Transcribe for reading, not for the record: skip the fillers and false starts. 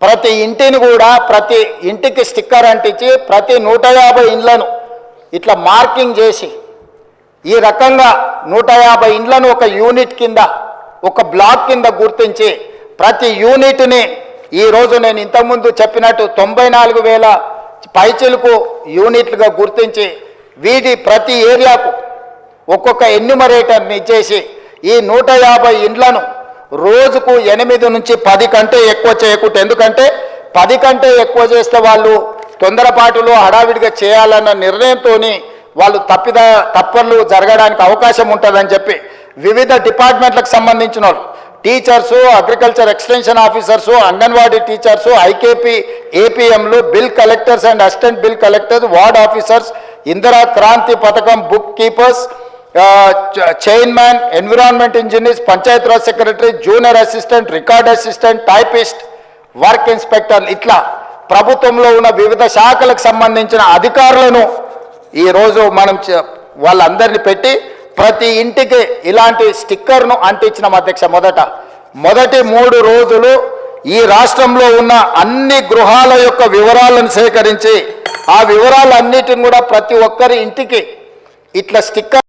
ప్రతి ఇంటిని కూడా ప్రతి ఇంటికి స్టిక్కర్ అంటించి ప్రతి 150 ఇండ్లను ఇట్లా మార్కింగ్ చేసి ఈ రకంగా 150 ఇండ్లను ఒక యూనిట్ కింద ఒక బ్లాక్ కింద గుర్తించి ప్రతి యూనిట్ని ఈరోజు నేను ఇంతకుముందు చెప్పినట్టు 94,000 పైచిలకు యూనిట్లుగా గుర్తించి వీటి ప్రతి ఏరియాకు ఒక్కొక్క ఎన్యూమరేటర్ని ఇచ్చేసి ఈ 150 ఇండ్లను రోజుకు 8 నుంచి 10 కంటే ఎక్కువ చేయకూడదు. ఎందుకంటే 10 కంటే ఎక్కువ చేస్తే వాళ్ళు తొందరపాటులో హడావిడిగా చేయాలన్న నిర్ణయంతో వాళ్ళు తప్పర్లు జరగడానికి అవకాశం ఉంటుందని చెప్పి వివిధ డిపార్ట్మెంట్లకు సంబంధించిన వాళ్ళు teachers, agriculture extension officers, anganwadi teachers, IKP ఏపీఎంలు, bill collectors and assistant bill collectors, ward officers, Indira Kranti పథకం book keepers, chairman, environment engineers, Panchayat Raj secretary, junior assistant, record assistant, typist, work inspector, ఇట్లా ప్రభుత్వంలో ఉన్న వివిధ శాఖలకు సంబంధించిన అధికారులను ఈరోజు మనం వాళ్ళందరినీ పెట్టి ప్రతి ఇంటికి ఇలాంటి స్టిక్కర్ను అంటించిన అధ్యక్ష. మొదటి 3 రోజులు ఈ రాష్ట్రంలో ఉన్న అన్ని గృహాల యొక్క వివరాలను సేకరించి ఆ వివరాలన్నిటిని కూడా ప్రతి ఒక్కరి ఇంటికి ఇట్లా స్టిక్కర్